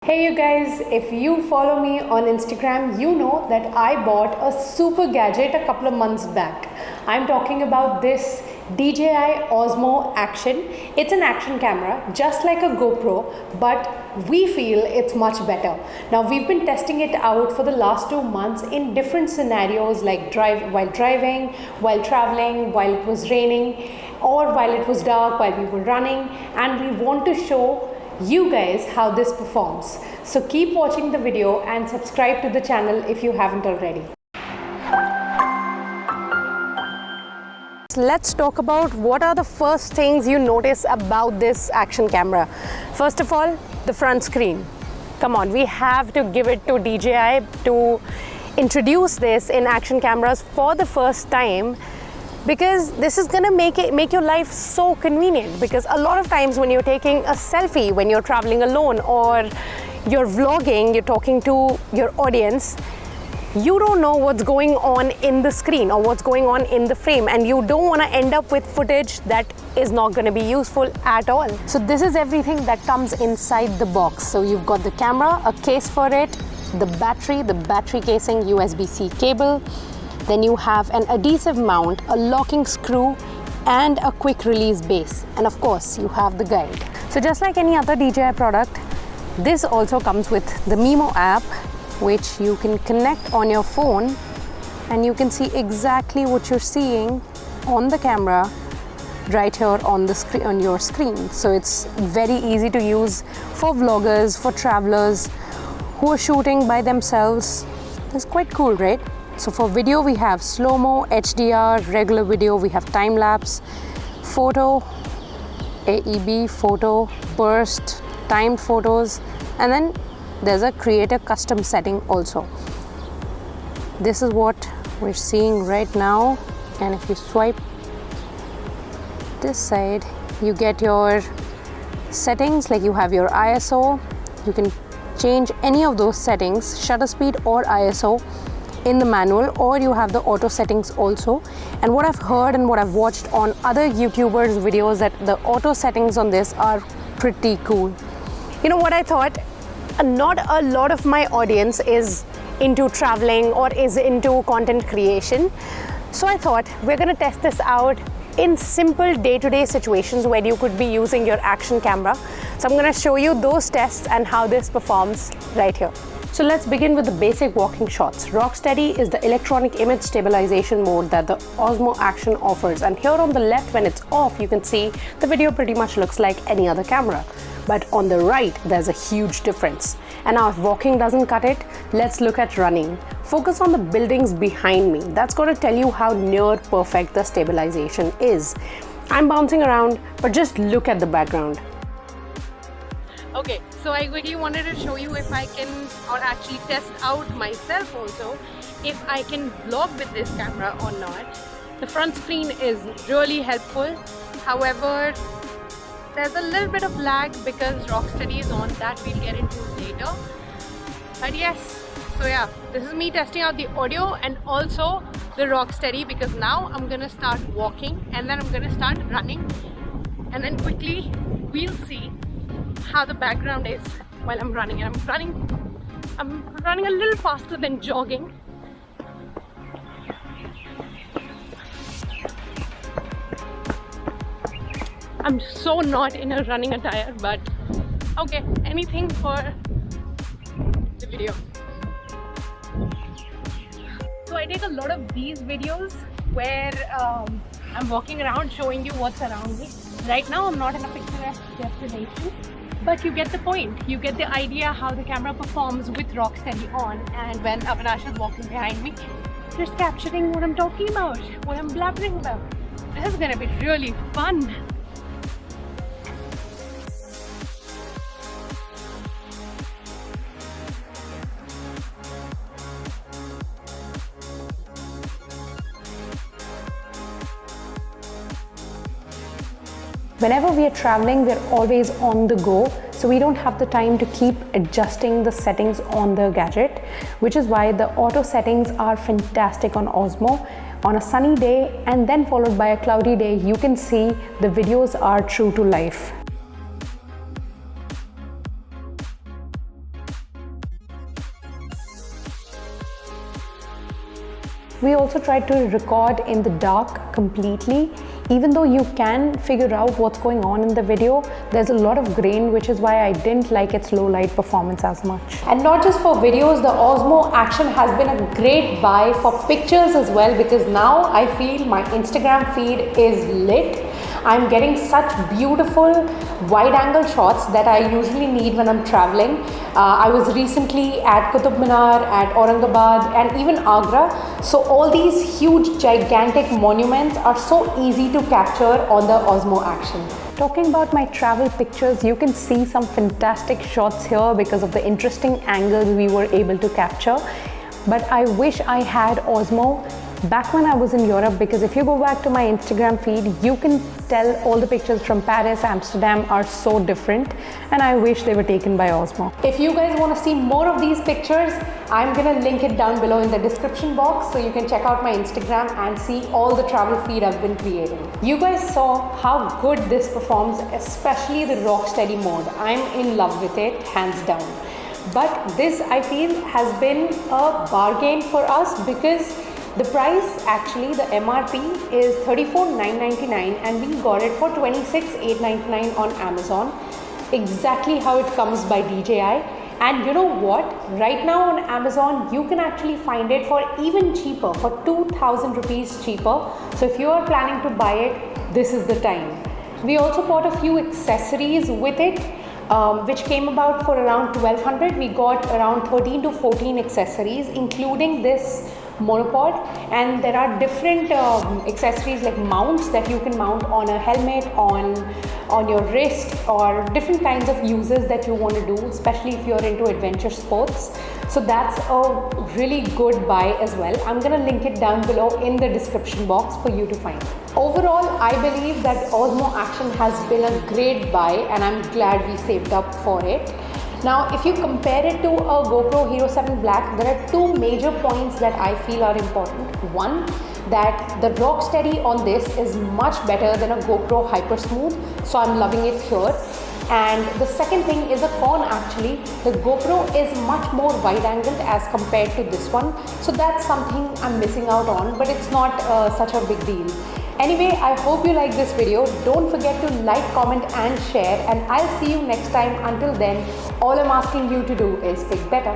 Hey you guys, if you follow me on Instagram, you know that I bought a super gadget a couple of months back. I'm talking about this DJI Osmo Action. It's an action camera, just like a GoPro, but we feel it's much better. Now we've been testing it out for the last 2 months in different scenarios like while driving, while traveling, while it was raining, or while it was dark, while we were running, and we want to show you guys how this performs. So keep watching the video and subscribe to the channel if you haven't already. Let's talk about what are the first things you notice about this action camera. First of all, the front screen. Come on, we have to give it to DJI to introduce this in action cameras for the first time, because this is gonna make your life so convenient. Because a lot of times when you're taking a selfie, when you're traveling alone, or you're vlogging, you're talking to your audience, you don't know what's going on in the screen or what's going on in the frame, and you don't want to end up with footage that is not going to be useful at all. So this is everything that comes inside the box. So you've got the camera, a case for it, the battery casing, USB-C cable. Then you have an adhesive mount, a locking screw, and a quick release base. And of course, you have the guide. So just like any other DJI product, this also comes with the Mimo app, which you can connect on your phone, and you can see exactly what you're seeing on the camera right here on the screen, on your screen. So it's very easy to use for vloggers, for travelers who are shooting by themselves. It's quite cool, right? So for video, we have slow-mo, HDR, regular video, we have time-lapse, photo, AEB, photo, burst, timed photos, and then there's a create a custom setting also. This is what we're seeing right now, and if you swipe this side, you get your settings, like you have your ISO. You can change any of those settings, shutter speed or ISO, in the manual, or you have the auto settings also. And what I've heard and what I've watched on other YouTubers videos, that the auto settings on this are pretty cool. You know what I thought? Not a lot of my audience is into traveling or is into content creation. So I thought we're gonna test this out in simple day-to-day situations where you could be using your action camera. So I'm gonna show you those tests and how this performs right here. So let's begin with the basic walking shots. Rocksteady is the electronic image stabilization mode that the Osmo Action offers. And here on the left, when it's off, you can see the video pretty much looks like any other camera. But on the right, there's a huge difference. And now if walking doesn't cut it, let's look at running. Focus on the buildings behind me. That's going to tell you how near perfect the stabilization is. I'm bouncing around, but just look at the background. Okay, so I quickly wanted to show you if I can, or actually test out myself also, if I can vlog with this camera or not. The front screen is really helpful. However, there's a little bit of lag because Rocksteady is on. That we'll get into later. But yes, so yeah, this is me testing out the audio and also the Rocksteady, because now I'm gonna start walking and then I'm gonna start running, and then quickly we'll see how the background is while I'm running. And I'm running a little faster than jogging. I'm so not in a running attire, but okay, anything for the video. So I take a lot of these videos where I'm walking around showing you what's around me. Right now I'm not in a picturesque destination, but you get the point. You get the idea how the camera performs with Rocksteady on, and when Avinash is walking behind me, just capturing what I'm talking about, what I'm blabbering about. This is gonna be really fun. Whenever we are traveling, we're always on the go, so we don't have the time to keep adjusting the settings on the gadget, which is why the auto settings are fantastic on Osmo. On a sunny day and then followed by a cloudy day, you can see the videos are true to life. We also tried to record in the dark completely. Even though you can figure out what's going on in the video, there's a lot of grain, which is why I didn't like its low light performance as much. And not just for videos, the Osmo Action has been a great buy for pictures as well, because now I feel my Instagram feed is lit. I'm getting such beautiful wide angle shots that I usually need when I'm traveling. I was recently at Qutub Minar, at Aurangabad, and even Agra. So all these huge gigantic monuments are so easy to capture on the Osmo Action. Talking about my travel pictures, you can see some fantastic shots here because of the interesting angles we were able to capture. But I wish I had Osmo back when I was in Europe, because if you go back to my Instagram feed, you can tell all the pictures from Paris, Amsterdam are so different, and I wish they were taken by Osmo. If you guys want to see more of these pictures, I'm gonna link it down below in the description box, so you can check out my Instagram and see all the travel feed I've been creating. You guys saw how good this performs, especially the rock steady mode. I'm in love with it, hands down. But this, I feel, has been a bargain for us, because the price, actually the MRP is 34,999 and we got it for 26,899 on Amazon. Exactly how it comes by DJI. And you know what? Right now on Amazon, you can actually find it for even cheaper, for 2,000 rupees cheaper. So if you are planning to buy it, this is the time. We also bought a few accessories with it, which came about for around 1,200. We got around 13 to 14 accessories, including this monopod, and there are different accessories like mounts that you can mount on a helmet, on your wrist, or different kinds of uses that you want to do, especially if you're into adventure sports. So that's a really good buy as well. I'm gonna link it down below in the description box for you to find. Overall, I believe that Osmo Action has been a great buy, and I'm glad we saved up for it. Now, if you compare it to a GoPro Hero 7 Black, there are two major points that I feel are important. One, that the rock steady on this is much better than a GoPro Hyper Smooth, so I'm loving it here. And the second thing is a con, actually. The GoPro is much more wide angled as compared to this one, so that's something I'm missing out on, but it's not such a big deal. Anyway, I hope you like this video. Don't forget to like, comment and share, and I'll see you next time. Until then, all I'm asking you to do is pick better.